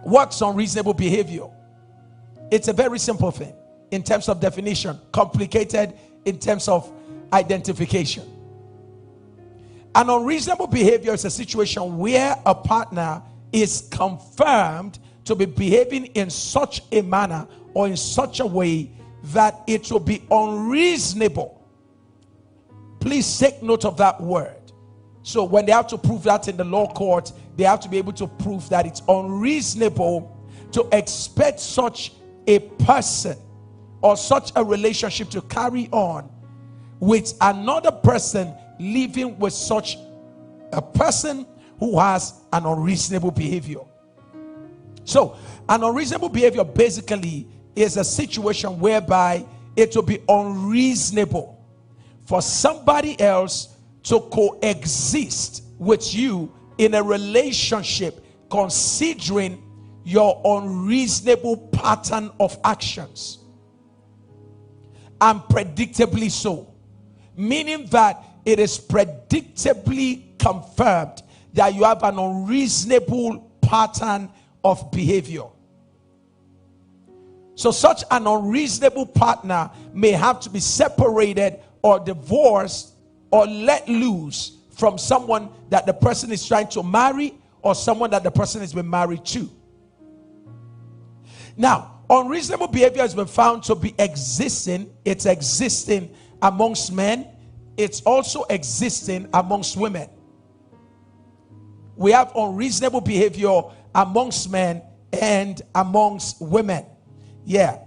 What's unreasonable behavior? It's a very simple thing in terms of definition, complicated in terms of identification. An unreasonable behavior is a situation where a partner is confirmed to be behaving in such a manner or in such a way that it will be unreasonable. Please take note of that word. So when they have to prove that in the law court, they have to be able to prove that it's unreasonable to expect such a person or such a relationship to carry on with another person living with such a person who has an unreasonable behavior. So an unreasonable behavior basically is a situation whereby it will be unreasonable for somebody else to coexist with you in a relationship considering your unreasonable pattern of actions, and predictably so, meaning that it is predictably confirmed that you have an unreasonable pattern of behavior. So such an unreasonable partner may have to be separated or divorced or let loose from someone that the person is trying to marry or someone that the person has been married to. Now, unreasonable behavior has been found to be existing. It's existing amongst men. It's also existing amongst women. We have unreasonable behavior amongst men and amongst women. Yeah.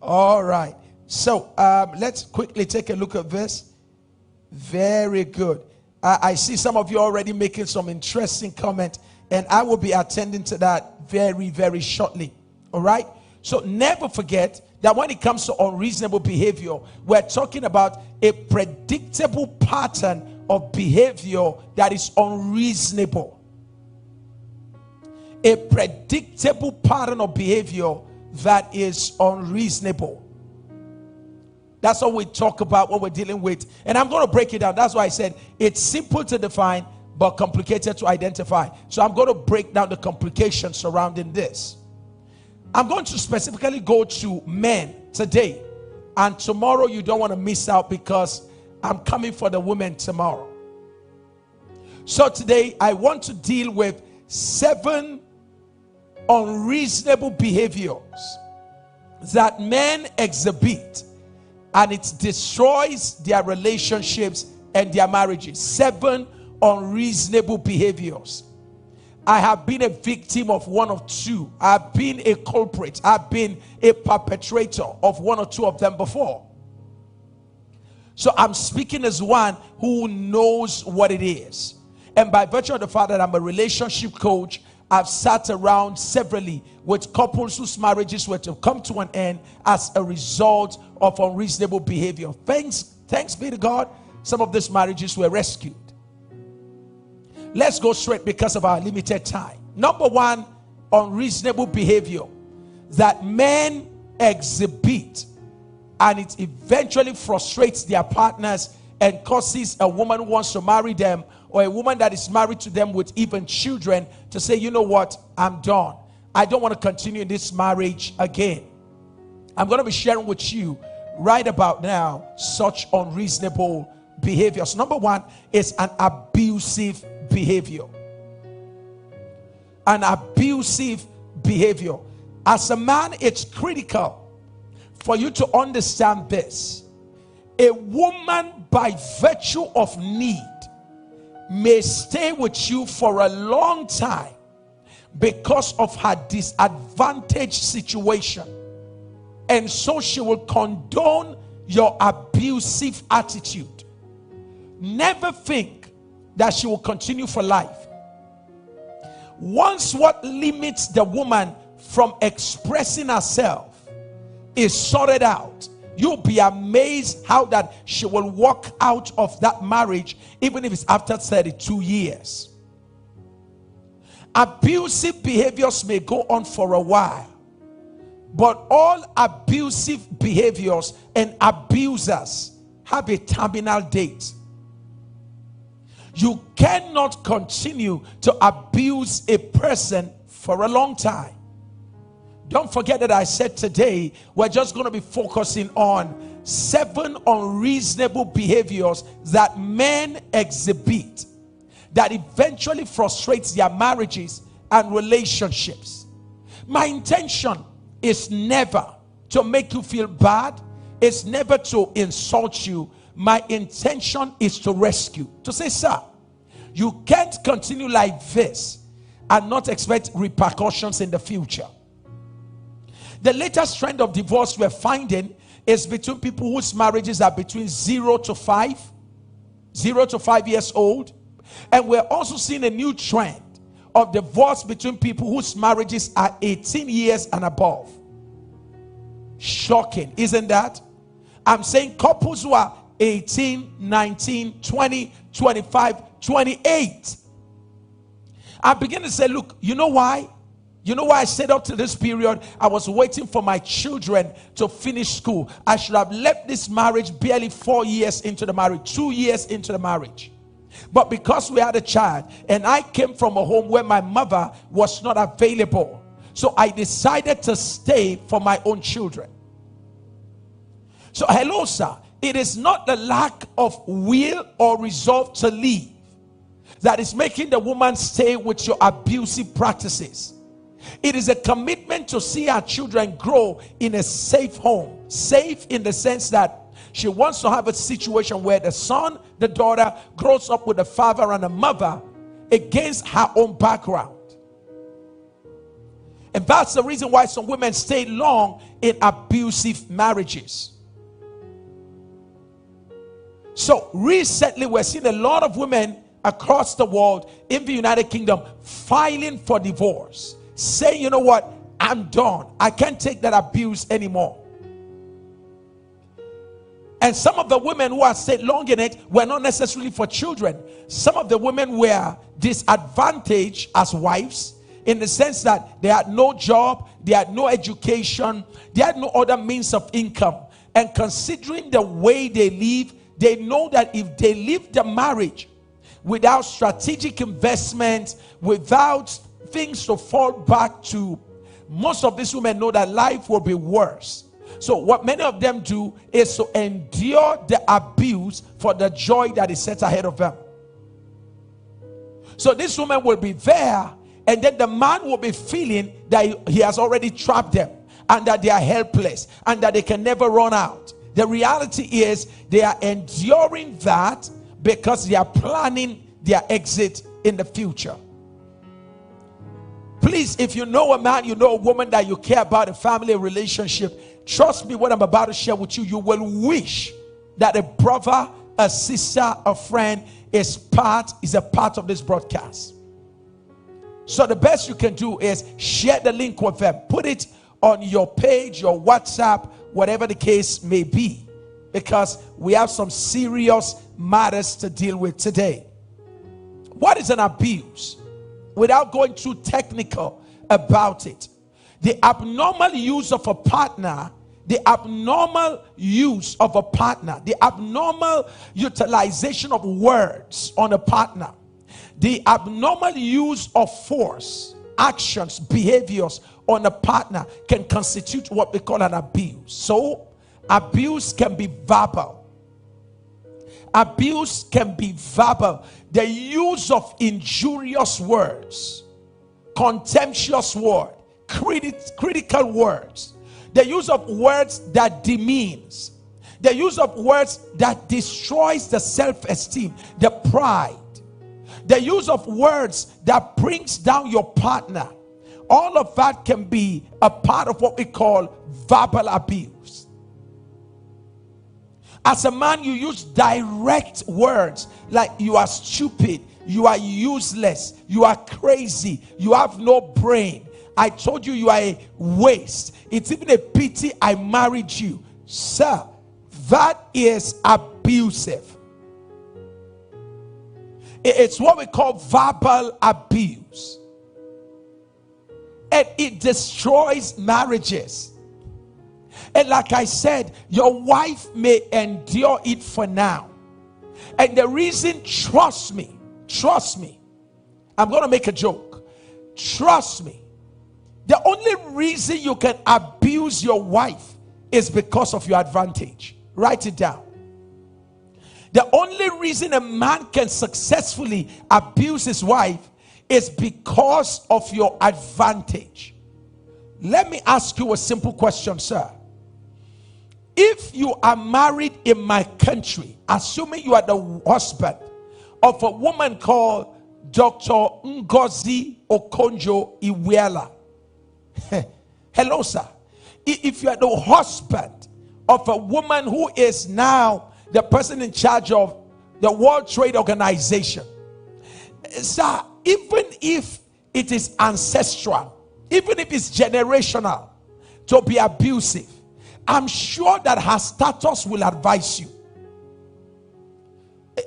All right. So let's quickly take a look at this. Very good. I see some of you already making some interesting comment, and I will be attending to that very, very shortly. All right. So never forget that when it comes to unreasonable behavior, we're talking about a predictable pattern of behavior that is unreasonable. A predictable pattern of behavior that is unreasonable. That's what we talk about, what we're dealing with. And I'm going to break it down. That's why I said it's simple to define, but complicated to identify. So I'm going to break down the complications surrounding this. I'm going to specifically go to men today. And tomorrow you don't want to miss out because I'm coming for the women tomorrow. So today I want to deal with 7 unreasonable behaviors that men exhibit, and it destroys their relationships and their marriages. 7 unreasonable behaviors. I have been a victim of one or two. I've been a culprit. I've been a perpetrator of one or two of them before. So I'm speaking as one who knows what it is. And by virtue of the fact that I'm a relationship coach, I've sat around severally with couples whose marriages were to come to an end as a result of unreasonable behavior. Thanks be to God, some of these marriages were rescued. Let's go straight because of our limited time. Number 1, unreasonable behavior that men exhibit, and it eventually frustrates their partners and causes a woman who wants to marry them, or a woman that is married to them with even children, to say, you know what, I'm done. I don't want to continue in this marriage again. I'm going to be sharing with you right about now such unreasonable behaviors. Number 1 is an abusive behavior. An abusive behavior. As a man, it's critical for you to understand this. A woman, by virtue of need, may stay with you for a long time because of her disadvantaged situation, and so she will condone your abusive attitude. Never think that she will continue for life. Once what limits the woman from expressing herself is sorted out, you'll be amazed how that she will walk out of that marriage, even if it's after 32 years. Abusive behaviors may go on for a while, but all abusive behaviors and abusers have a terminal date. You cannot continue to abuse a person for a long time. Don't forget that I said today we're just going to be focusing on 7 unreasonable behaviors that men exhibit that eventually frustrates their marriages and relationships. My intention is never to make you feel bad. It's never to insult you. My intention is to rescue. To say, sir, you can't continue like this and not expect repercussions in the future. The latest trend of divorce we're finding is between people whose marriages are between 0 to 5 years old. And we're also seeing a new trend of divorce between people whose marriages are 18 years and above. Shocking, isn't that? I'm saying couples who are 18, 19, 20, 25, 28. I begin to say, look, you know why? You know why I stayed up to this period? I was waiting for my children to finish school. I should have left this marriage barely 4 years into the marriage, 2 years into the marriage. But because we had a child, and I came from a home where my mother was not available, so I decided to stay for my own children. So hello, sir. It is not the lack of will or resolve to leave that is making the woman stay with your abusive practices. It is a commitment to see our children grow in a safe home. Safe in the sense that she wants to have a situation where the son, the daughter, grows up with a father and a mother against her own background. And that's the reason why some women stay long in abusive marriages. So recently we're seeing a lot of women across the world in the United Kingdom filing for divorce, saying, you know what, I'm done. I can't take that abuse anymore. And some of the women who have stayed long in it were not necessarily for children. Some of the women were disadvantaged as wives in the sense that they had no job, they had no education, they had no other means of income. And considering the way they live, they know that if they leave the marriage without strategic investment, without things to fall back to, most of these women know that life will be worse. So what many of them do is to endure the abuse for the joy that is set ahead of them. So this woman will be there, and then the man will be feeling that he has already trapped them and that they are helpless and that they can never run out. The reality is they are enduring that because they are planning their exit in the future. Please, if you know a man, you know a woman that you care about, a family relationship, trust me, what I'm about to share with you, you will wish that a brother, a sister, a friend is a part of this broadcast. So the best you can do is share the link with them. Put it on your page, your WhatsApp, whatever the case may be, because we have some serious matters to deal with today. What is an abuse? Without going too technical about it, the abnormal use of a partner, the abnormal utilization of words on a partner, the abnormal use of force, actions, behaviors on a partner can constitute what we call an abuse. So abuse can be verbal. Abuse can be verbal. The use of injurious words, contemptuous words, critical words, the use of words that demeans, the use of words that destroys the self-esteem, the pride, the use of words that brings down your partner. All of that can be a part of what we call verbal abuse. As a man, you use direct words like you are stupid, you are useless, you are crazy, you have no brain. I told you you are a waste. It's even a pity I married you. Sir, that is abusive. It's what we call verbal abuse. And it destroys marriages. And like I said, your wife may endure it for now. And the reason, trust me, trust me, I'm going to make a joke. Trust me, the only reason you can abuse your wife is because of your advantage. Write it down. The only reason a man can successfully abuse his wife is because of your advantage. Let me ask you a simple question, sir. If you are married in my country, assuming you are the husband of a woman called Dr. Ngozi Okonjo-Iweala. Hello, sir. If you are the husband of a woman who is now the person in charge of the World Trade Organization, sir, even if it is ancestral, even if it's generational to be abusive, I'm sure that her status will advise you.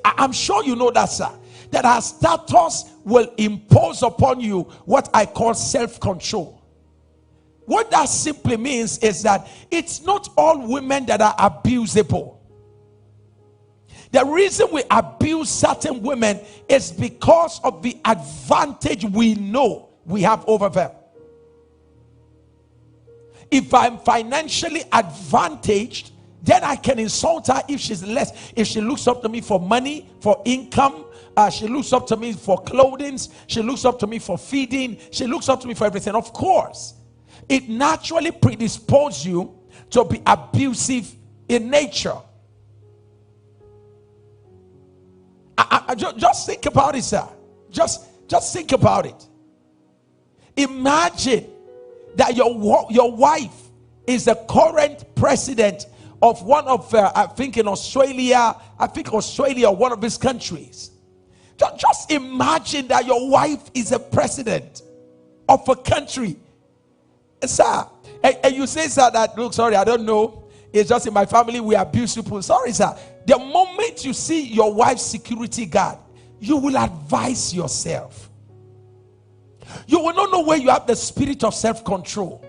I'm sure you know that, sir. That her status will impose upon you what I call self-control. What that simply means is that it's not all women that are abusable. The reason we abuse certain women is because of the advantage we know we have over them. If I'm financially advantaged, then I can insult her if she's less. If she looks up to me for money, for income, she looks up to me for clothing, she looks up to me for feeding, she looks up to me for everything. Of course, it naturally predisposes you to be abusive in nature. Just think about it, sir. Just think about it. Imagine that your wife is the current president of one of I think Australia, one of these countries. Just imagine that your wife is a president of a country, sir. And you say, sir, that look, sorry, I don't know. It's just in my family we abuse people. Sorry, sir. The moment you see your wife's security guard, you will advise yourself. You will not know where you have the spirit of self-control.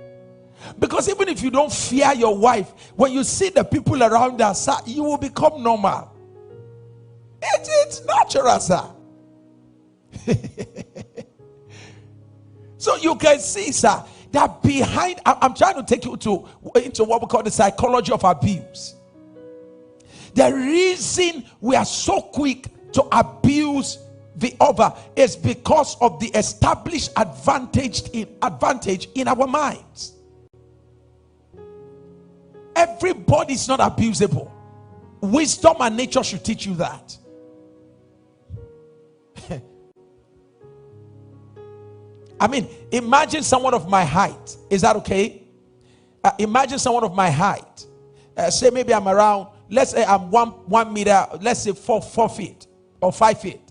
Because even if you don't fear your wife, when you see the people around her, sir, you will become normal. It's natural, sir. So you can see, sir, that behind, I'm trying to take you into what we call the psychology of abuse. The reason we are so quick to abuse the other is because of the established advantage in our minds. Everybody is not abusable. Wisdom and nature should teach you that. I mean, imagine someone of my height. Is that okay? Imagine someone of my height. Say maybe I'm around, let's say I'm 1 meter, let's say 4 feet or 5 feet.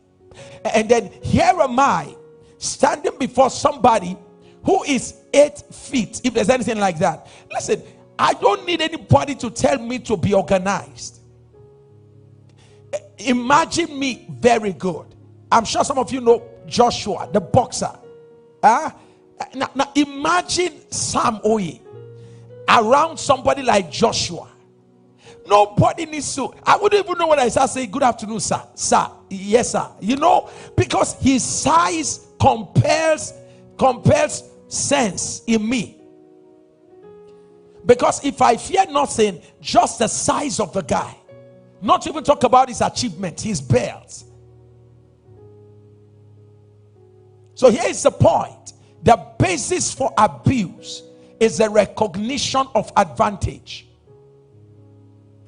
And then here am I standing before somebody who is 8 feet, if there's anything like that. Listen, I don't need anybody to tell me to be organized. Imagine me very good. I'm sure some of you know Joshua, the boxer. Now imagine Sam Oye around somebody like Joshua. Nobody needs to. I wouldn't even know when I start saying good afternoon, sir. Sir, yes, sir. You know, because his size compels sense in me. Because if I fear nothing, just the size of the guy, not even talk about his achievement, his belts. So here is the point. The basis for abuse is the recognition of advantage.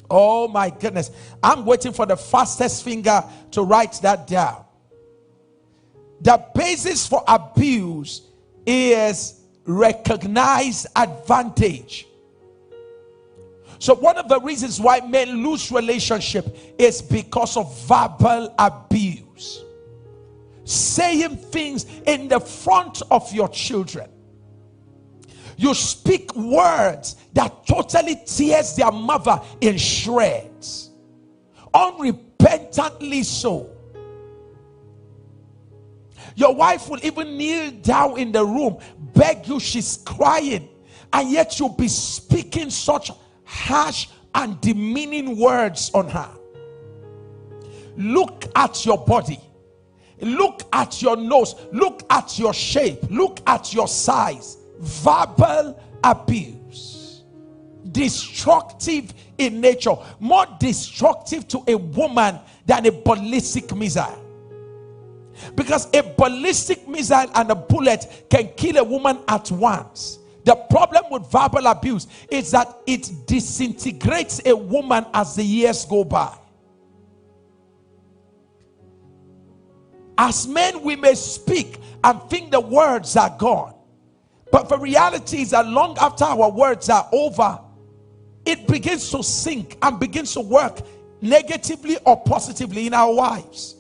Oh my goodness. I'm waiting for the fastest finger to write that down. The basis for abuse is recognized advantage. So one of the reasons why men lose relationship is because of verbal abuse. Saying things in the front of your children. You speak words that totally tears their mother in shreds. Unrepentantly so. Your wife will even kneel down in the room, beg you, she's crying, and yet you'll be speaking such harsh and demeaning words on her. Look at your body. Look at your nose. Look at your shape. Look at your size. Verbal abuse. Destructive in nature. More destructive to a woman than a ballistic missile. Because a ballistic missile and a bullet can kill a woman at once. The problem with verbal abuse is that it disintegrates a woman as the years go by. As men, we may speak and think the words are gone. But the reality is that long after our words are over, it begins to sink and begins to work negatively or positively in our lives.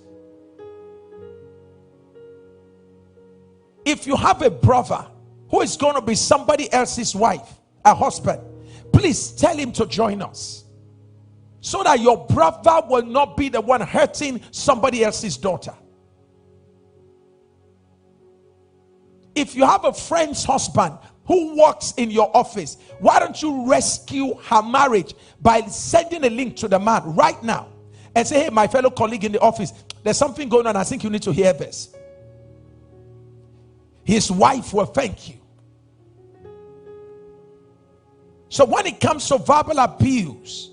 If you have a brother who is going to be somebody else's wife, a husband, please tell him to join us, so that your brother will not be the one hurting somebody else's daughter. If you have a friend's husband who works in your office, why don't you rescue her marriage by sending a link to the man right now and say, hey, my fellow colleague in the office, there's something going on. I think you need to hear this. His wife will thank you. So when it comes to verbal abuse,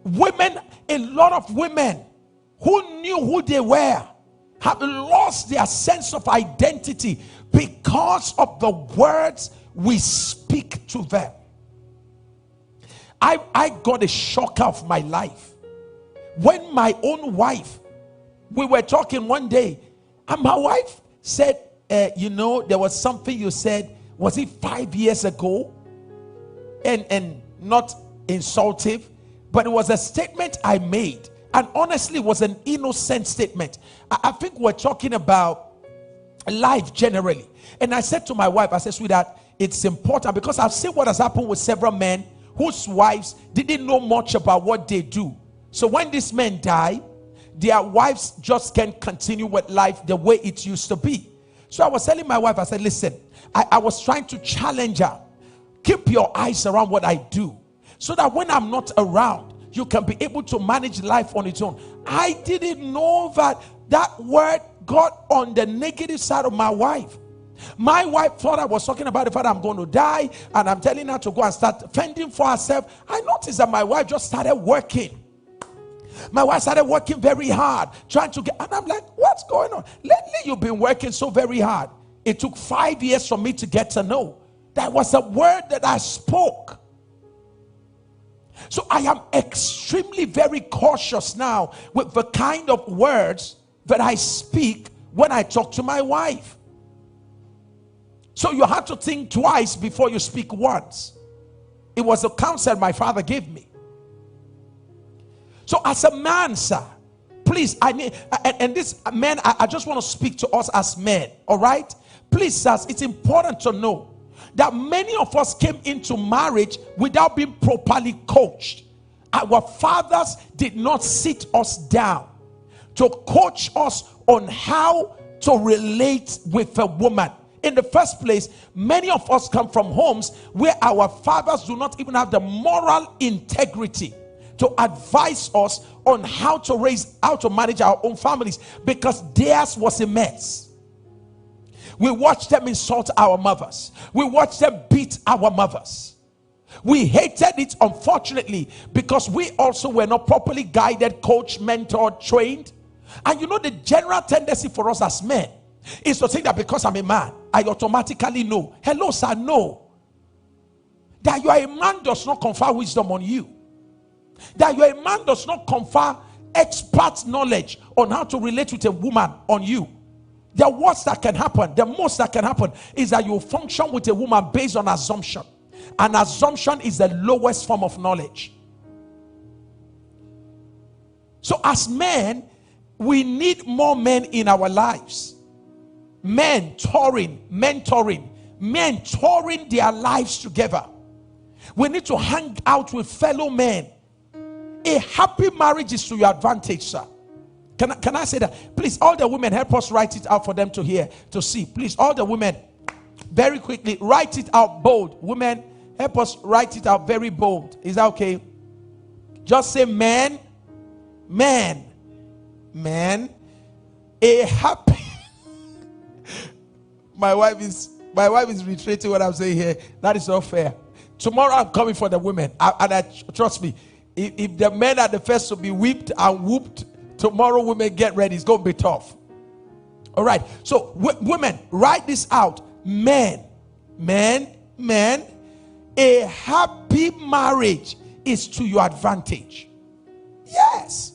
women, a lot of women who knew who they were have lost their sense of identity because of the words we speak to them. I got a shocker of my life when my own wife, we were talking one day, and my wife said, there was something you said, was it 5 years ago? And not insultive, but it was a statement I made, and honestly it was an innocent statement. I think we're talking about life generally. And I said to my wife, I said, sweetheart, it's important, because I've seen what has happened with several men whose wives didn't know much about what they do. So when these men die, their wives just can't continue with life the way it used to be. So I was telling my wife, I said, listen, I was trying to challenge her. Keep your eyes around what I do, so that when I'm not around, you can be able to manage life on its own. I didn't know that word got on the negative side of my wife. My wife thought I was talking about the fact I'm going to die, and I'm telling her to go and start fending for herself. I noticed that my wife just started working. My wife started working very hard, trying to get, and I'm like, what's going on? Lately, you've been working so very hard. It took 5 years for me to get to know that was a word that I spoke. So I am extremely very cautious now with the kind of words that I speak when I talk to my wife. So you have to think twice before you speak once. It was a counsel my father gave me. So as a man, sir, please, I need, and this men, I just want to speak to us as men, all right? Please, sirs, it's important to know that many of us came into marriage without being properly coached. Our fathers did not sit us down to coach us on how to relate with a woman. In the first place, many of us come from homes where our fathers do not even have the moral integrity to advise us on how to manage our own families, because theirs was a mess. We watched them insult our mothers. We watched them beat our mothers. We hated it, unfortunately, because we also were not properly guided, coached, mentored, trained. And you know, the general tendency for us as men is to think that because I'm a man, I automatically know. Hello, sir, no. That you are a man does not confer wisdom on you. That you are a man does not confer expert knowledge on how to relate with a woman on you. The worst that can happen, the most that can happen, is that you function with a woman based on assumption. And assumption is the lowest form of knowledge. So as men, we need more men in our lives. Mentoring their lives together. We need to hang out with fellow men. A happy marriage is to your advantage, sir. Can I say that? Please, all the women, help us write it out for them to hear, to see. Please, all the women, very quickly, write it out bold. Women, help us write it out very bold. Is that okay? Just say man. A happy my wife is reiterating what I'm saying here. That is not fair. Tomorrow I'm coming for the women. Trust me, if the men are the first to be whipped and whooped, tomorrow women get ready. It's going to be tough. All right. So women, write this out. Men, a happy marriage is to your advantage. Yes.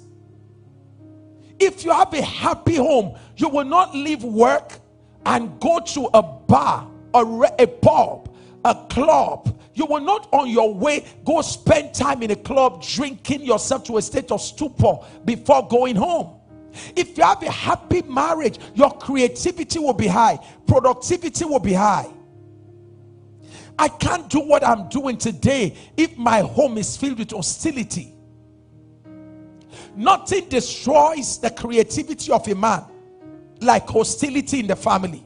If you have a happy home, you will not leave work and go to a bar or a pub, a club. You will not on your way go spend time in a club drinking yourself to a state of stupor before going home. If you have a happy marriage, your creativity will be high, productivity will be high. I can't do what I'm doing today if my home is filled with hostility. Nothing destroys the creativity of a man like hostility in the family.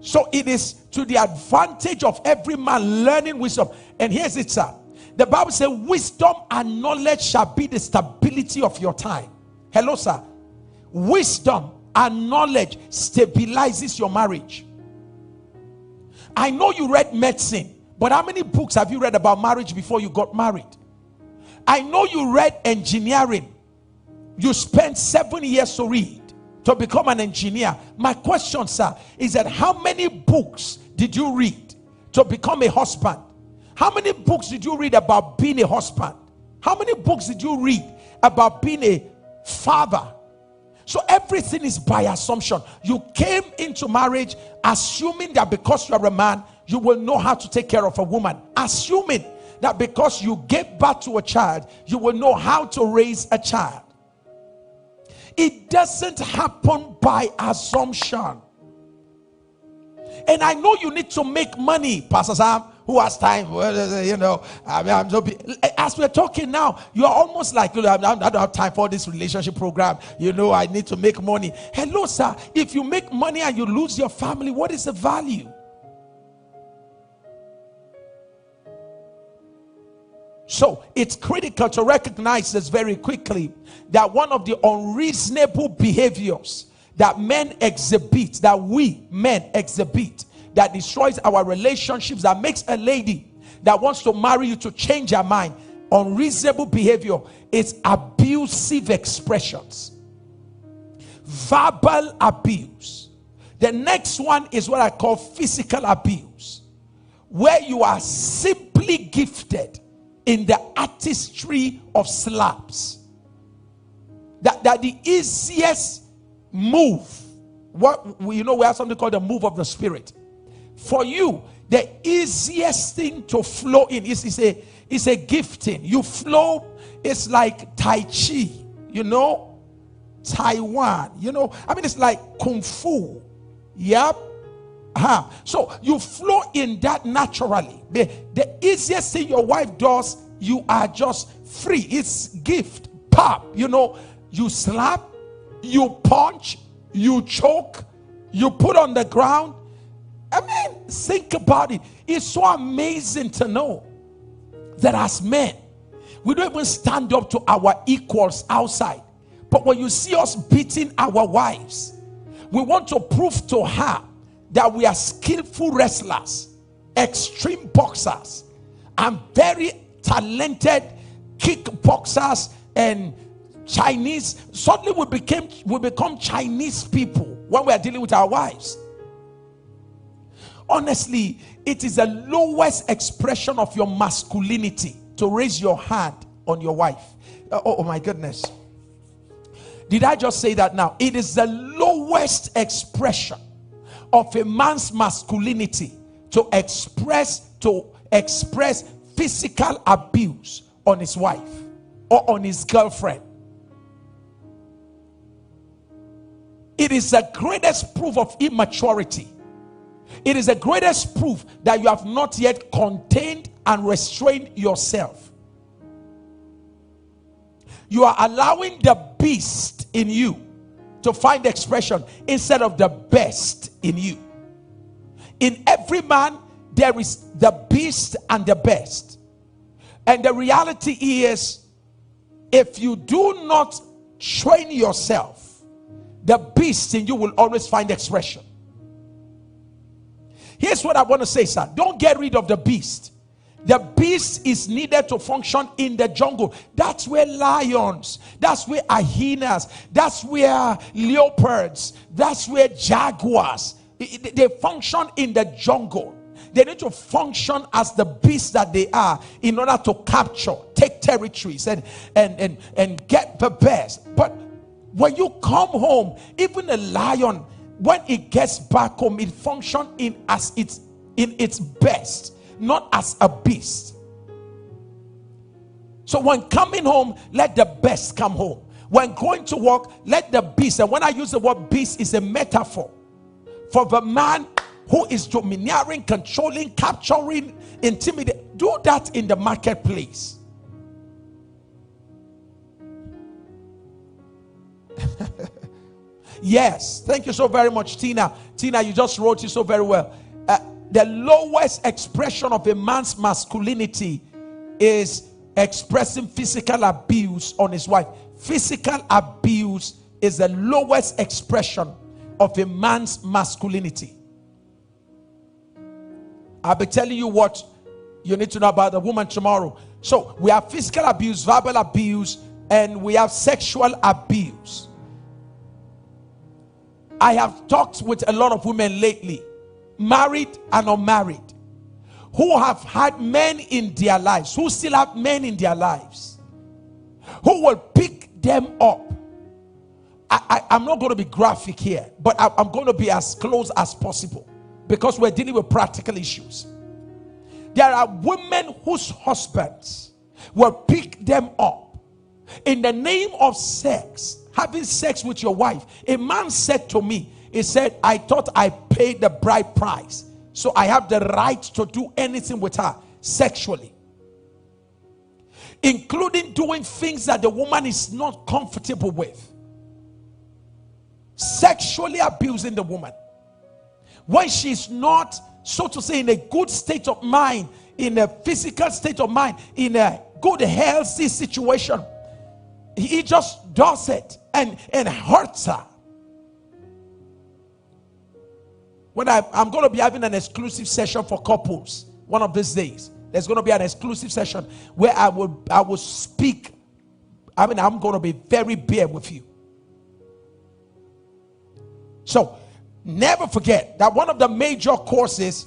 So it is to the advantage of every man learning wisdom. And here's it, sir. The Bible says wisdom and knowledge shall be the stability of your time. Hello, sir. Wisdom and knowledge stabilizes your marriage. I know you read medicine, but how many books have you read about marriage before you got married? I know you read engineering. You spent 7 years to read to become an engineer. My question, sir, is that how many books did you read to become a husband? How many books did you read about being a husband? How many books did you read about being a father? So everything is by assumption. You came into marriage assuming that because you are a man, you will know how to take care of a woman. Assuming that because you gave birth to a child, you will know how to raise a child. It doesn't happen by assumption. And I know you need to make money, Pastor Sam. Who has time? You know, as we're talking now, you're almost like, I don't have time for this relationship program. You know, I need to make money. Hello, sir. If you make money and you lose your family, what is the value? So it's critical to recognize this very quickly, that one of the unreasonable behaviors that men exhibit, that we men exhibit, that destroys our relationships, that makes a lady that wants to marry you to change her mind, unreasonable behavior, is abusive expressions, verbal abuse. The next one is what I call physical abuse, where you are simply gifted in the artistry of slaps. That the easiest move, what we have something called the move of the spirit. For you, the easiest thing to flow in is a gifting. You flow, it's like Tai Chi, Taiwan, it's like Kung Fu. Yep. So you flow in that naturally. The easiest thing your wife does, you are just free. It's gift. Pop. You slap, you punch, you choke, you put on the ground. Think about it. It's so amazing to know that as men, we don't even stand up to our equals outside. But when you see us beating our wives, we want to prove to her that we are skillful wrestlers, extreme boxers, and very talented kickboxers and Chinese. Suddenly we become Chinese people when we are dealing with our wives. Honestly, it is the lowest expression of your masculinity to raise your hand on your wife. Oh my goodness. Did I just say that now? It is the lowest expression of a man's masculinity to express physical abuse on his wife or on his girlfriend. It is the greatest proof of immaturity. It is the greatest proof that you have not yet contained and restrained yourself. You are allowing the beast in you to find expression instead of the best in you. In every man, there is the beast and the best. And the reality is, if you do not train yourself, the beast in you will always find expression. Here's what I want to say, sir. Don't get rid of the beast. The beast is needed to function in the jungle. That's where lions, that's where hyenas, that's where leopards, that's where jaguars, they function in the jungle. They need to function as the beasts that they are in order to capture, take territories, and get the best. But when you come home, even a lion, when it gets back home, it functions in its best, not as a beast. So when coming home, let the best come home. When going to work, let the beast, and when I use the word beast, is a metaphor for the man who is domineering, controlling, capturing, intimidating. Do that in the marketplace. Yes, thank you so very much, Tina. Tina, you just wrote it so very well. The lowest expression of a man's masculinity is expressing physical abuse on his wife. Physical abuse is the lowest expression of a man's masculinity. I'll be telling you what you need to know about the woman tomorrow. So we have physical abuse, verbal abuse, and we have sexual abuse. I have talked with a lot of women lately, married and unmarried, who have had men in their lives, who still have men in their lives, who will pick them up. I'm not going to be graphic here, but I'm going to be as close as possible because we're dealing with practical issues. There are women whose husbands will pick them up in the name of sex, having sex with your wife. A man said to me, he said, I thought I paid the bride price, so I have the right to do anything with her sexually, including doing things that the woman is not comfortable with. Sexually abusing the woman when she's not, so to say, in a good state of mind, in a physical state of mind, in a good healthy situation. He just does it and hurts her. When I'm going to be having an exclusive session for couples one of these days. There's going to be an exclusive session where I will speak. I'm going to be very bare with you. So never forget that one of the major causes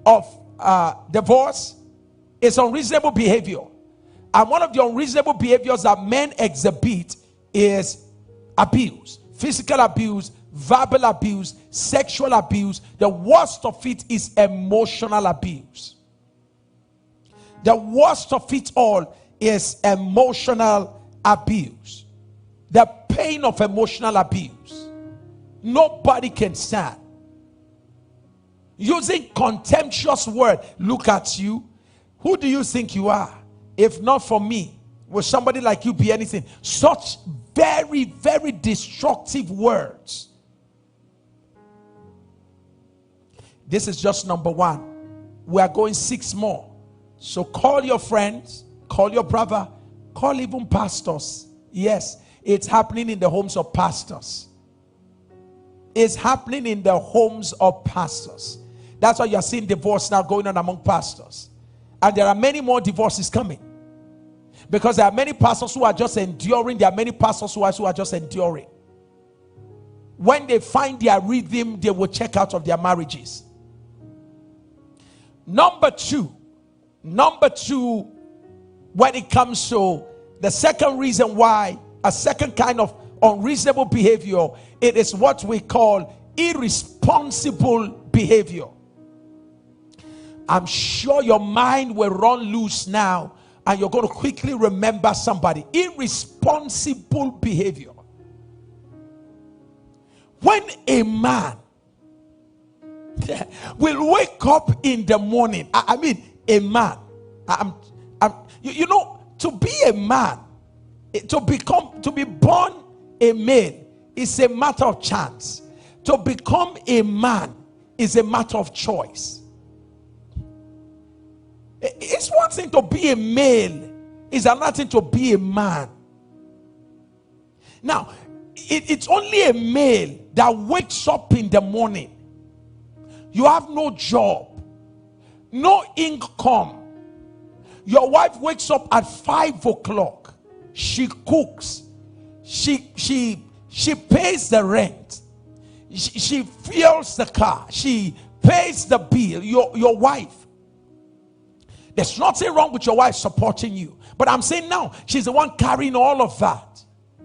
of divorce is unreasonable behavior. And one of the unreasonable behaviors that men exhibit is abuse, physical abuse, verbal abuse, sexual abuse. The worst of it is emotional abuse. The worst of it all is emotional abuse. The pain of emotional abuse. Nobody can stand. Using contemptuous word. Look at you. Who do you think you are? If not for me, will somebody like you be anything? Such very, very destructive words. This is just number one. We are going 6 more. So call your friends, call your brother, call even pastors. Yes, it's happening in the homes of pastors. It's happening in the homes of pastors. That's why you're seeing divorce now going on among pastors. And there are many more divorces coming. Because there are many pastors who are just enduring. There are many pastors who are just enduring. When they find their rhythm, they will check out of their marriages. Number two, when it comes to the second reason why, a second kind of unreasonable behavior, it is what we call irresponsible behavior. I'm sure your mind will run loose now and you're going to quickly remember somebody. Irresponsible behavior. When a man will wake up in the morning, I mean a man, you know, to be a man, to be born a male is a matter of chance. To become a man is a matter of choice. It's one thing to be a male, it's another thing to be a man. Now, it's only a male that wakes up in the morning. You have no job, no income. Your wife wakes up at 5 o'clock. She cooks. She pays the rent. She fuels the car. She pays the bill. Your wife. There's nothing wrong with your wife supporting you. But I'm saying now, she's the one carrying all of that.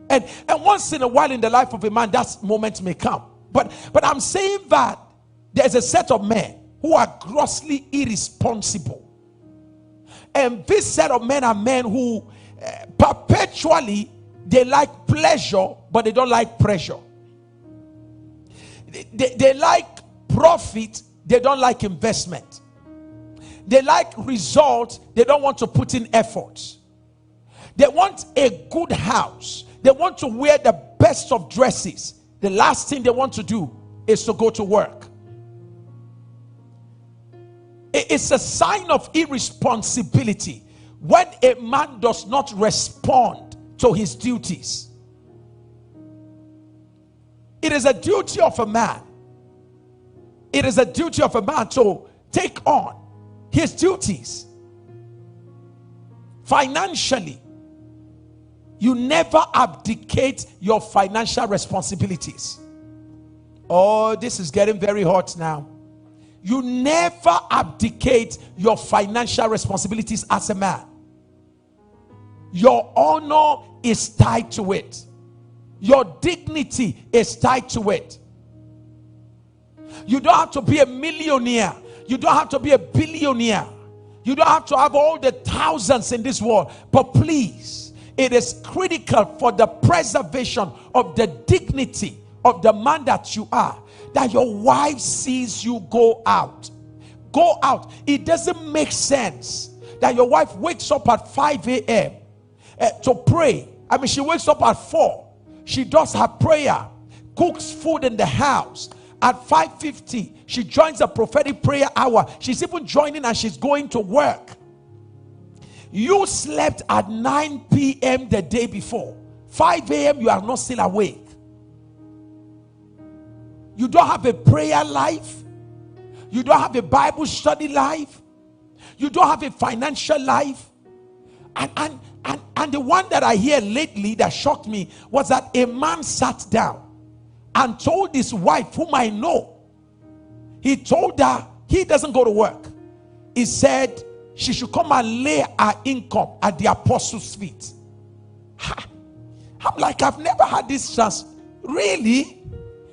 And once in a while in the life of a man, that moment may come. But I'm saying that there's a set of men who are grossly irresponsible. And this set of men are men who perpetually, they like pleasure, but they don't like pressure. They like profit, they don't like investment. They like results, they don't want to put in effort. They want a good house. They want to wear the best of dresses. The last thing they want to do is to go to work. It's a sign of irresponsibility when a man does not respond to his duties. It is a duty of a man. It is a duty of a man to take on his duties. Financially, you never abdicate your financial responsibilities. Oh, this is getting very hot now. You never abdicate your financial responsibilities as a man. Your honor is tied to it. Your dignity is tied to it. You don't have to be a millionaire. You don't have to be a billionaire. You don't have to have all the thousands in this world. But please, it is critical for the preservation of the dignity of the man that you are, that your wife sees you go out. Go out. It doesn't make sense that your wife wakes up at 5 a.m. To pray. I mean, she wakes up at 4. She does her prayer, cooks food in the house. At 5:50, she joins a prophetic prayer hour. She's even joining and she's going to work. You slept at 9 p.m. the day before. 5 a.m. you are not still awake. You don't have a prayer life. You don't have a Bible study life. You don't have a financial life. And the one that I hear lately that shocked me was that a man sat down and told his wife, whom I know, he told her he doesn't go to work. He said she should come and lay her income at the apostles' feet. I'm like, I've never had this chance. Really?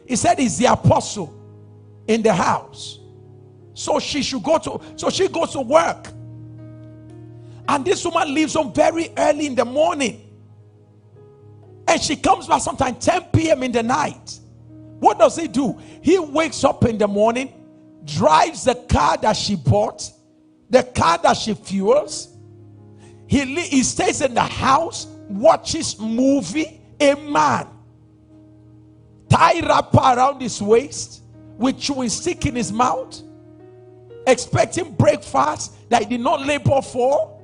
He said he's the apostle in the house. So she goes to work. And this woman leaves home very early in the morning. And she comes back sometime 10 p.m. in the night. What does he do? He wakes up in the morning, drives the car that she bought, the car that she fuels. He stays in the house, watches movie. A man, tie wrapper around his waist, with chewing stick in his mouth, expecting breakfast that he did not labor for.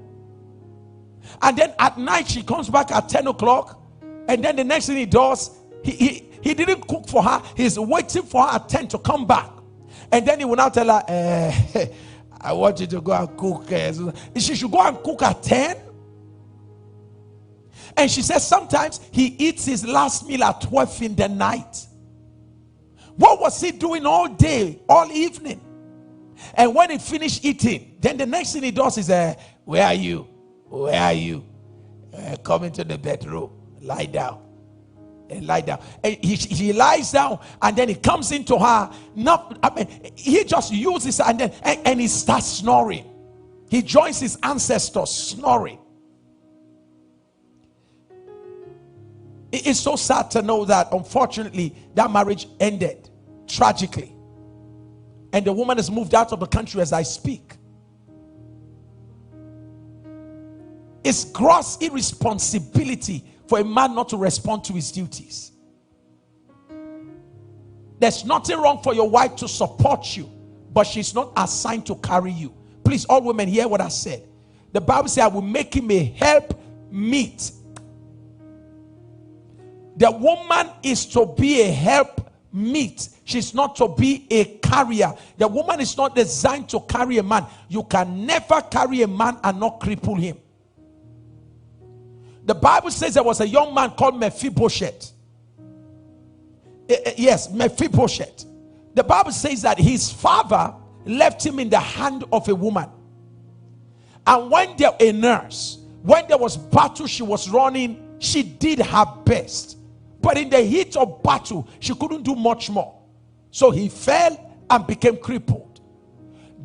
And then at night she comes back at 10 o'clock, and then the next thing he does, he didn't cook for her. He's waiting for her at 10 to come back. And then he will now tell her, I want you to go and cook. She should go and cook at 10. And she says sometimes he eats his last meal at 12 in the night. What was he doing all day, all evening? And when he finished eating, then the next thing he does is, where are you? Where are you? Come into the bedroom. Lie down. And lie down. And he lies down, and then he comes into her. He just uses her, and he starts snoring. He joins his ancestors snoring. It is so sad to know that unfortunately that marriage ended tragically. And the woman has moved out of the country as I speak. It's gross irresponsibility for a man not to respond to his duties. There's nothing wrong for your wife to support you, but she's not assigned to carry you. Please, all women, hear what I said. The Bible says, I will make him a help meet. The woman is to be a help meet. She's not to be a carrier. The woman is not designed to carry a man. You can never carry a man and not cripple him. The Bible says there was a young man called Mephibosheth. Yes, Mephibosheth. The Bible says that his father left him in the hand of a woman. And when there a nurse, when there was battle, she was running, she did her best. But in the heat of battle, she couldn't do much more. So he fell and became crippled.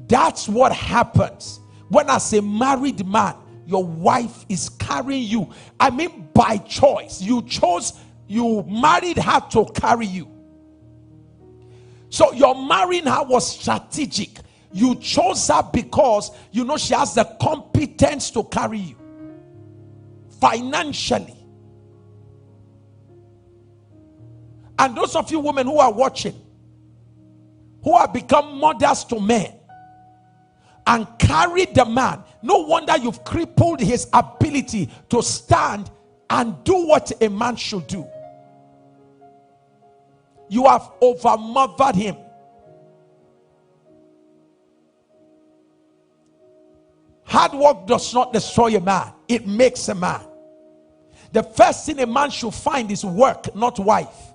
That's what happens when, as a married man, your wife is carrying you. I mean, by choice. You married her to carry you. So your marrying her was strategic. You chose her because you know she has the competence to carry you financially. And those of you women who are watching, who have become mothers to men and carried the man, no wonder you've crippled his ability to stand and do what a man should do. You have overmothered him. Hard work does not destroy a man, it makes a man. The first thing a man should find is work, not wife.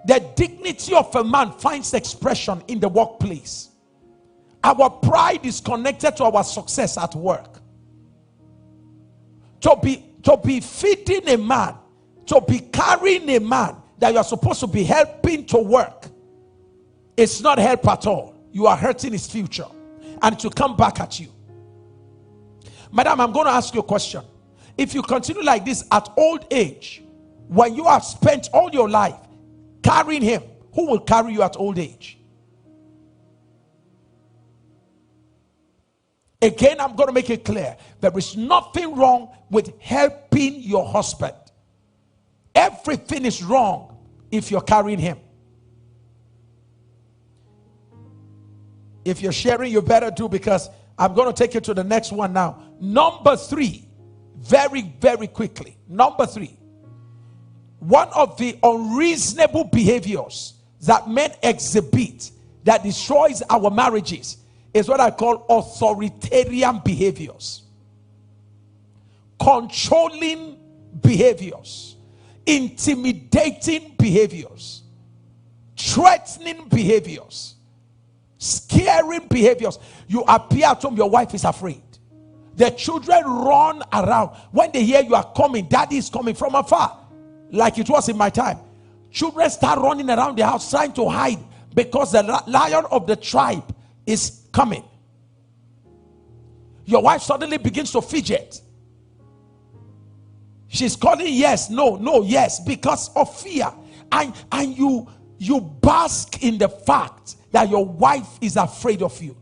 The dignity of a man finds expression in the workplace. Our pride is connected to our success at work. To be feeding a man, to be carrying a man that you are supposed to be helping to work, it's not help at all. You are hurting his future, and it will come back at you. Madam, I'm going to ask you a question. If you continue like this at old age, when you have spent all your life carrying him, who will carry you at old age? Again, I'm going to make it clear. There is nothing wrong with helping your husband. Everything is wrong if you're carrying him. If you're sharing, you better do, because I'm going to take you to the next one now. Number 3, very, very quickly. Number 3. One of the unreasonable behaviors that men exhibit that destroys our marriages is what I call authoritarian behaviors. Controlling behaviors. Intimidating behaviors. Threatening behaviors. Scaring behaviors. You appear at home, your wife is afraid. The children run around. When they hear you are coming, daddy is coming from afar. Like it was in my time. Children start running around the house trying to hide because the lion of the tribe is coming. Your wife suddenly begins to fidget. She's calling yes, no, no, yes, because of fear. And you bask in the fact that your wife is afraid of you.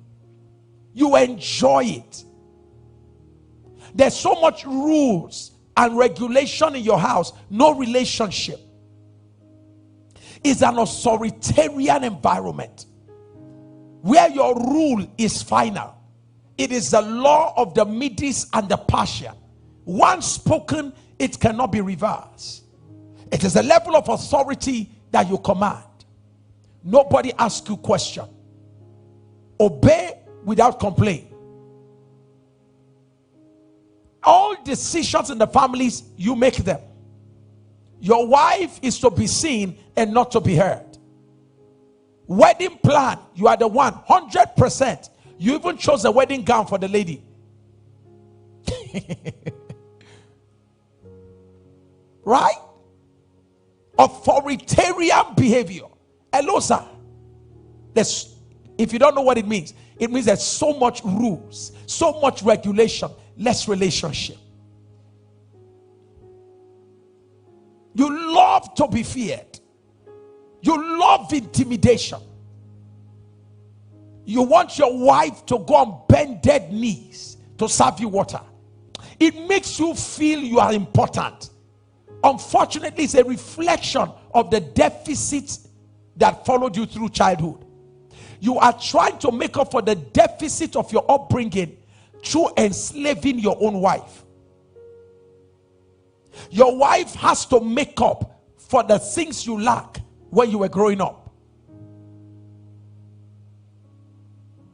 You enjoy it. There's so much rules and regulation in your house, no relationship. It's an authoritarian environment where your rule is final. It is the law of the Medes and the Persian. Once spoken, it cannot be reversed. It is a level of authority that you command. Nobody asks you question. Obey without complaint. All decisions in the families, you make them. Your wife is to be seen and not to be heard. Wedding plan, you are the one, 100%. You even chose a wedding gown for the lady. Right? Authoritarian behavior. Hello, sir. If you don't know what it means there's so much rules, so much regulation, less relationship. You love to be feared. You love intimidation. You want your wife to go on bended knees to serve you water. It makes you feel you are important. Unfortunately, it's a reflection of the deficits that followed you through childhood. You are trying to make up for the deficit of your upbringing through enslaving your own wife. Your wife has to make up for the things you lack when you were growing up.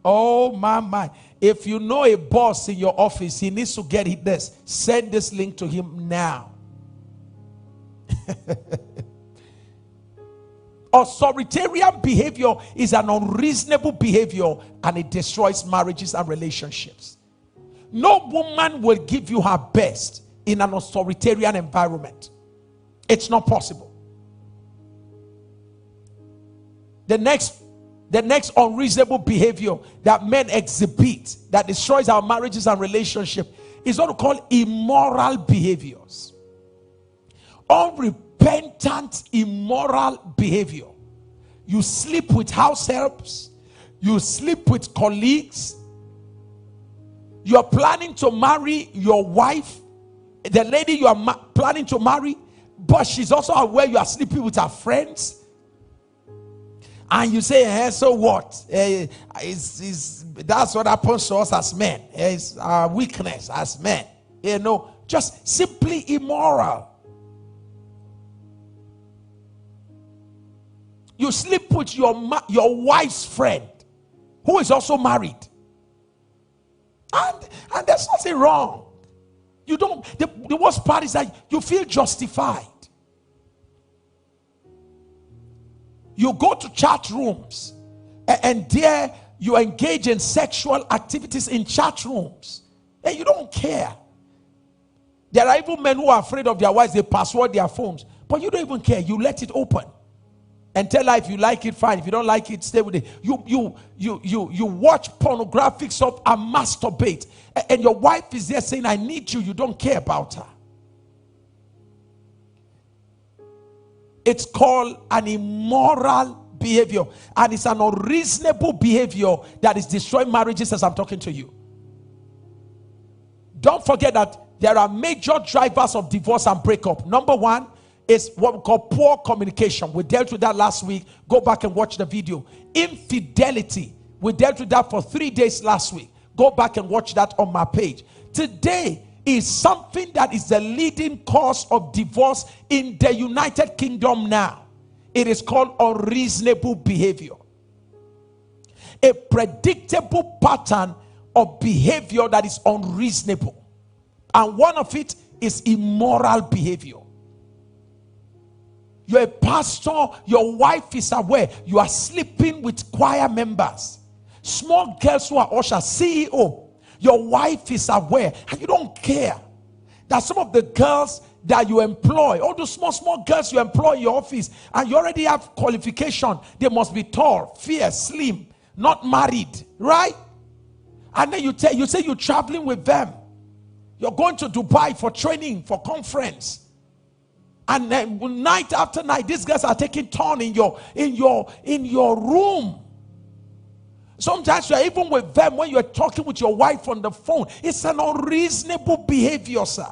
Oh my. If you know a boss in your office, he needs to get this. Send this link to him now. Authoritarian behavior is an unreasonable behavior, and it destroys marriages and relationships. No woman will give you her best in an authoritarian environment. It's not possible. The next unreasonable behavior that men exhibit that destroys our marriages and relationships is what we call immoral behaviors. Unrepentant immoral behavior. You sleep with house helps, you sleep with colleagues, you're planning to marry your wife, the lady you are planning to marry, but she's also aware you are sleeping with her friends. And you say, so what? That's what happens to us as men. It's our weakness as men. Just simply immoral. You sleep with your wife's friend, who is also married. And there's nothing wrong. You don't. The worst part is that you feel justified. You go to chat rooms, and there you engage in sexual activities in chat rooms, and you don't care. There are even men who are afraid of their wives. They password their phones, but you don't even care. You let it open and tell her, if you like it, fine. If you don't like it, stay with it. You watch pornographic stuff and masturbate, and your wife is there saying, I need you. You don't care about her. It's called an immoral behavior, and it's an unreasonable behavior that is destroying marriages as I'm talking to you. Don't forget that there are major drivers of divorce and breakup. Number one is what we call poor communication. We dealt with that last week. Go back and watch the video. Infidelity. We dealt with that for 3 days last week. Go back and watch that on my page. Today is something that is the leading cause of divorce in the United Kingdom now. It is called unreasonable behavior. A predictable pattern of behavior that is unreasonable. And one of it is immoral behavior. You're a pastor, your wife is aware you are sleeping with choir members, small girls who are ushers, CEO. Your wife is aware, and you don't care that some of the girls that you employ, all those small girls you employ in your office, and you already have qualification, they must be tall, fierce, slim, not married, right? And then you say you're traveling with them. You're going to Dubai for training, for conference. And then night after night, these guys are taking turn in your room. Sometimes you're even with them when you're talking with your wife on the phone. It's an unreasonable behavior, sir.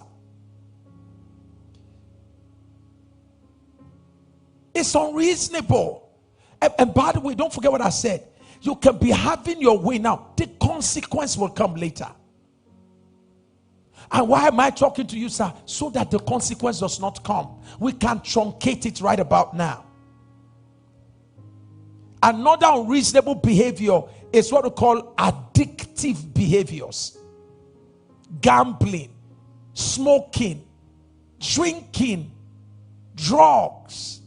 It's unreasonable. And by the way, don't forget what I said. You can be having your way now. The consequence will come later. And why am I talking to you, sir? So that the consequence does not come. We can truncate it right about now. Another unreasonable behavior is what we call addictive behaviors. Gambling, smoking, drinking, drugs.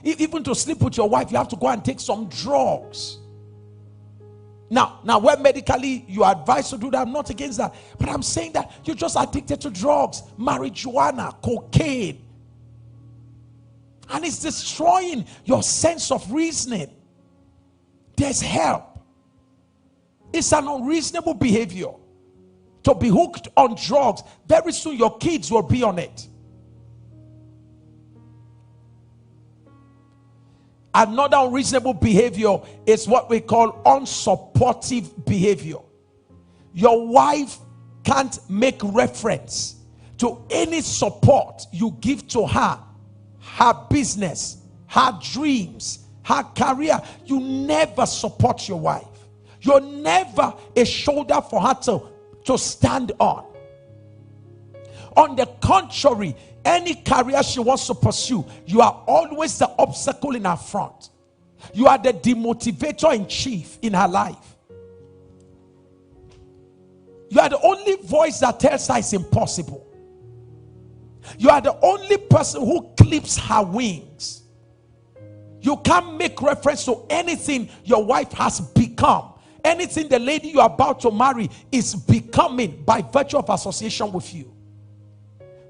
Even to sleep with your wife, you have to go and take some drugs. Now, where medically you are advised to do that, I'm not against that. But I'm saying that you're just addicted to drugs, marijuana, cocaine. And it's destroying your sense of reasoning. There's help. It's an unreasonable behavior to be hooked on drugs. Very soon your kids will be on it. Another unreasonable behavior is what we call unsupportive behavior. Your wife can't make reference to any support you give to her business, her dreams, her career. You never support your wife. You're never a shoulder for her to stand on. On the contrary, any career she wants to pursue, you are always the obstacle in her front. You are the demotivator in chief in her life. You are the only voice that tells her it's impossible. You are the only person who clips her wings. You can't make reference to anything your wife has become. Anything the lady you are about to marry is becoming by virtue of association with you.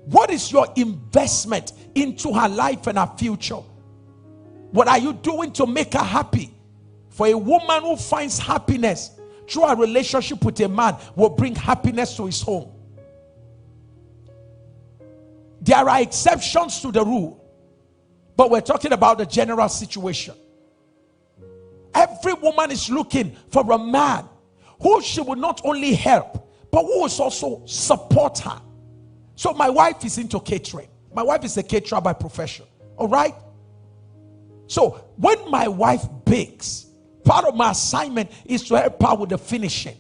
What is your investment into her life and her future? What are you doing to make her happy? For a woman who finds happiness through a relationship with a man will bring happiness to his home. There are exceptions to the rule, but we're talking about the general situation. Every woman is looking for a man who she will not only help, but who will also support her. So my wife is into catering. My wife is a caterer by profession. All right? So when my wife bakes, part of my assignment is to help her with the finishing.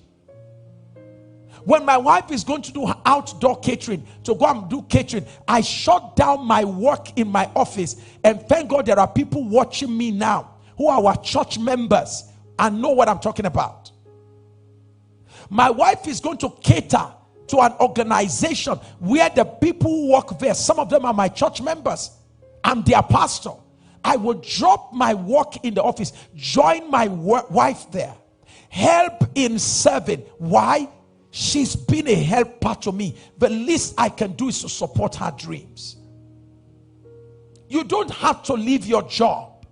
When my wife is going to do outdoor catering, to go and do catering, I shut down my work in my office. And thank God there are people watching me now who are our church members and know what I'm talking about. My wife is going to cater to an organization where the people who work there, some of them are my church members. I'm their pastor. I will drop my work in the office, join my wife there, help in serving. Why? She's been a helper to me. The least I can do is to support her dreams. You don't have to leave your job,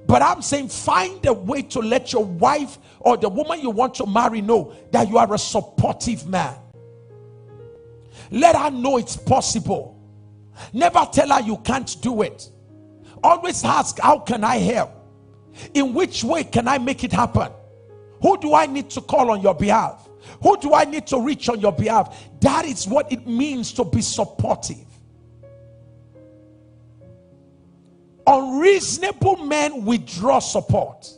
but I'm saying find a way to let your wife or the woman you want to marry know that you are a supportive man. Let her know it's possible. Never tell her you can't do it. Always ask, how can I help? In which way can I make it happen? Who do I need to call on your behalf? Who do I need to reach on your behalf? That is what it means to be supportive. Unreasonable men withdraw support.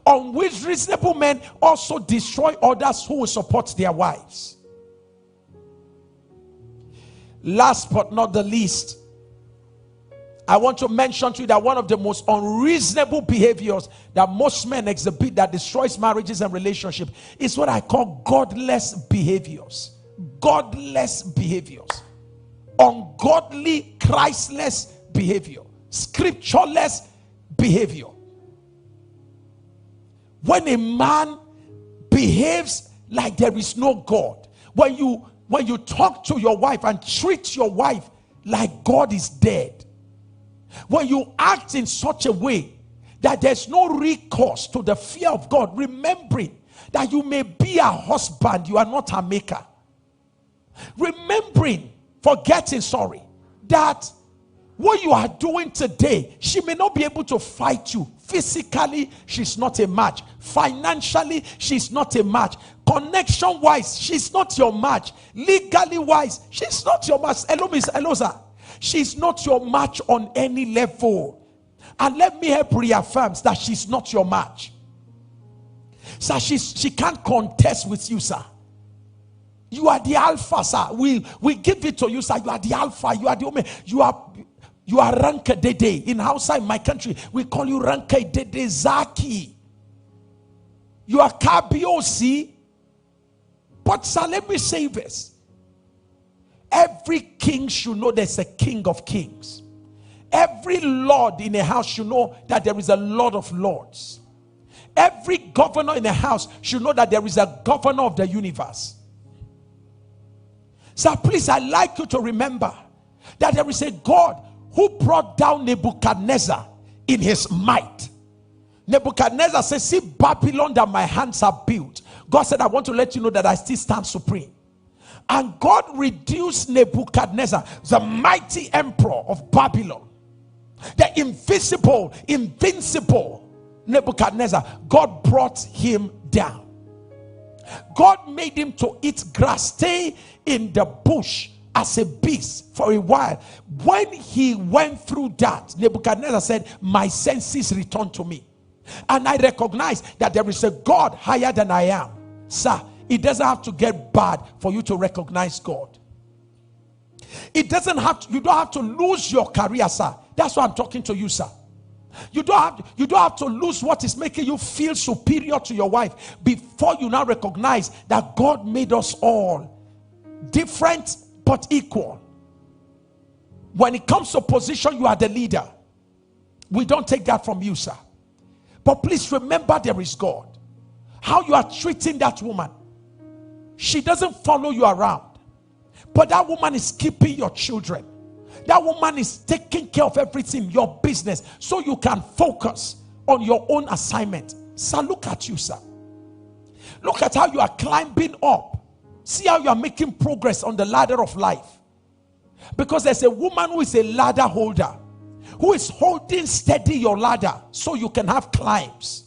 Unreasonable men also destroy others who will support their wives. Last but not the least, I want to mention to you that one of the most unreasonable behaviors that most men exhibit that destroys marriages and relationships is what I call godless behaviors. Godless behaviors. Ungodly, Christless behavior. Scriptureless behavior. When a man behaves like there is no God, when you talk to your wife and treat your wife like God is dead, when you act in such a way that there's no recourse to the fear of God, remembering that you may be a husband, you are not a maker. Remembering, forgetting, that what you are doing today, she may not be able to fight you. Physically, she's not a match. Financially, she's not a match. Connection wise, she's not your match. Legally wise, she's not your match. Hello, sir. She's not your match on any level. And let me help reaffirm that she's not your match. Sir, she can't contest with you, sir. You are the alpha, sir. We give it to you, sir. You are the alpha. You are the omega. You are Ranka Dede. In outside my country, we call you Ranka Dede Zaki. You are Kabiosi. But sir, let me say this. Every king should know there's a king of kings. Every lord in a house should know that there is a lord of lords. Every governor in a house should know that there is a governor of the universe. So please, I'd like you to remember that there is a God who brought down Nebuchadnezzar in his might. Nebuchadnezzar says, see Babylon that my hands have built. God said, I want to let you know that I still stand supreme. And God reduced Nebuchadnezzar, the mighty emperor of Babylon, the invisible, invincible Nebuchadnezzar. God brought him down. God made him to eat grass, stay in the bush as a beast for a while. When he went through that, Nebuchadnezzar said, my senses returned to me. And I recognize that there is a God higher than I am. Sir, it doesn't have to get bad for you to recognize God. It doesn't have to, you don't have to lose your career, sir. That's why I'm talking to you, sir. You don't have to lose what is making you feel superior to your wife before you now recognize that God made us all different but equal. When it comes to position, you are the leader. We don't take that from you, sir. But please remember, there is God. How you are treating that woman. She doesn't follow you around, but that woman is keeping your children. That woman is taking care of everything, your business, so you can focus on your own assignment. Sir, look at you, sir. Look at how you are climbing up. See how you are making progress on the ladder of life. Because there's a woman who is a ladder holder, who is holding steady your ladder so you can have climbs.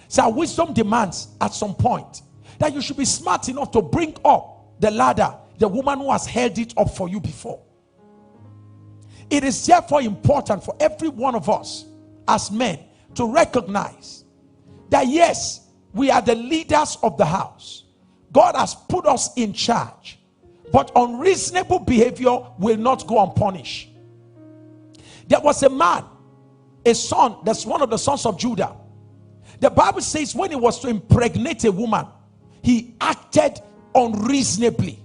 So wisdom demands at some point that you should be smart enough to bring up the ladder the woman who has held it up for you before. It is therefore important for every one of us as men to recognize that yes, we are the leaders of the house. God has put us in charge. But unreasonable behavior will not go unpunished. There was a man, a son, that's one of the sons of Judah. The Bible says when he was to impregnate a woman, he acted unreasonably.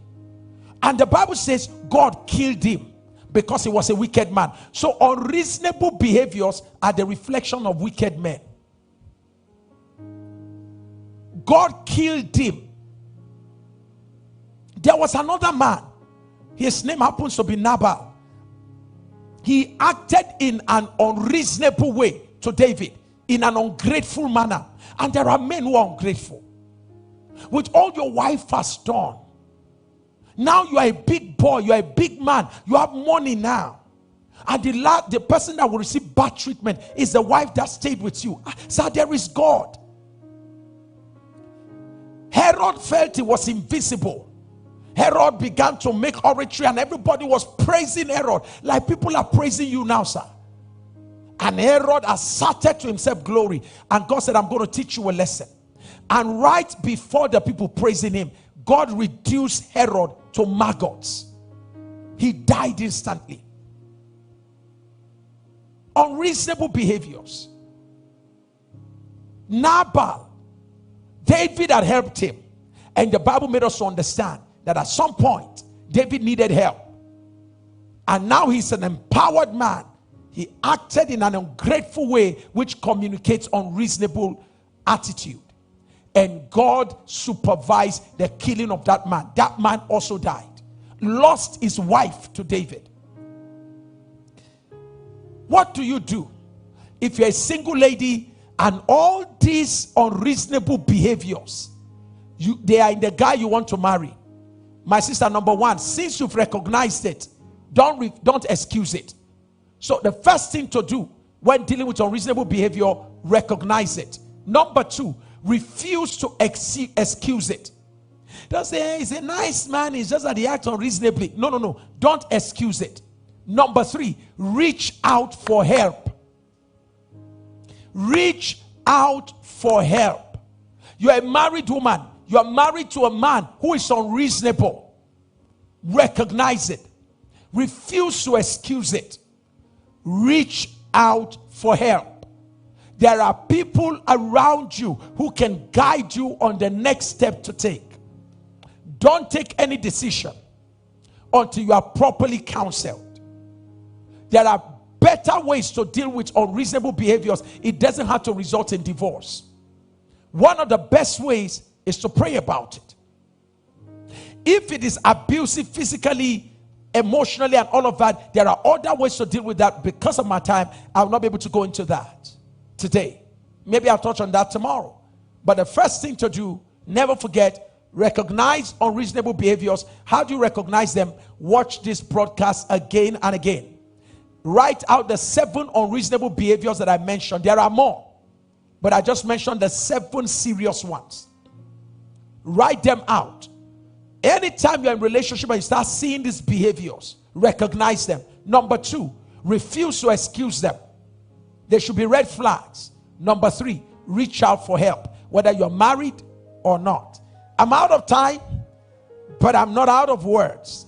And the Bible says God killed him because he was a wicked man. So unreasonable behaviors are the reflection of wicked men. God killed him. There was another man. His name happens to be Nabal. He acted in an unreasonable way to David, in an ungrateful manner. And there are men who are ungrateful. With all your wife has done, now you are a big boy, you are a big man, you have money now. And the person that will receive bad treatment is the wife that stayed with you. So there is God. Herod felt he was invisible. Herod began to make oratory and everybody was praising Herod like people are praising you now, sir. And Herod asserted to himself glory. And God said, I'm going to teach you a lesson. And right before the people praising him, God reduced Herod to maggots. He died instantly. Unreasonable behaviors. Nabal, David had helped him. And the Bible made us understand that at some point, David needed help. And now he's an empowered man. He acted in an ungrateful way, which communicates unreasonable attitude. And God supervised the killing of that man. That man also died. Lost his wife to David. What do you do if you're a single lady and all these unreasonable behaviors, they are in the guy you want to marry? My sister, number one, since you've recognized it, don't excuse it. So the first thing to do when dealing with unreasonable behavior, recognize it. Number two, refuse to excuse it. Don't say, hey, he's a nice man, it's just that he acts unreasonably. No. Don't excuse it. Number three, reach out for help. Reach out for help. You're a married woman. You are married to a man who is unreasonable. Recognize it. Refuse to excuse it. Reach out for help. There are people around you who can guide you on the next step to take. Don't take any decision until you are properly counseled. There are better ways to deal with unreasonable behaviors. It doesn't have to result in divorce. One of the best ways is to pray about it. If it is abusive physically, emotionally, and all of that, there are other ways to deal with that. Because of my time, I will not be able to go into that today. Maybe I'll touch on that tomorrow. But the first thing to do, never forget, recognize unreasonable behaviors. How do you recognize them? Watch this broadcast again and again. Write out the 7 unreasonable behaviors that I mentioned. There are more, but I just mentioned the 7 serious ones. Write them out. Anytime you're in a relationship and you start seeing these behaviors, recognize them. Number 2, refuse to excuse them. There should be red flags. Number 3, reach out for help, whether you're married or not. I'm out of time, but I'm not out of words.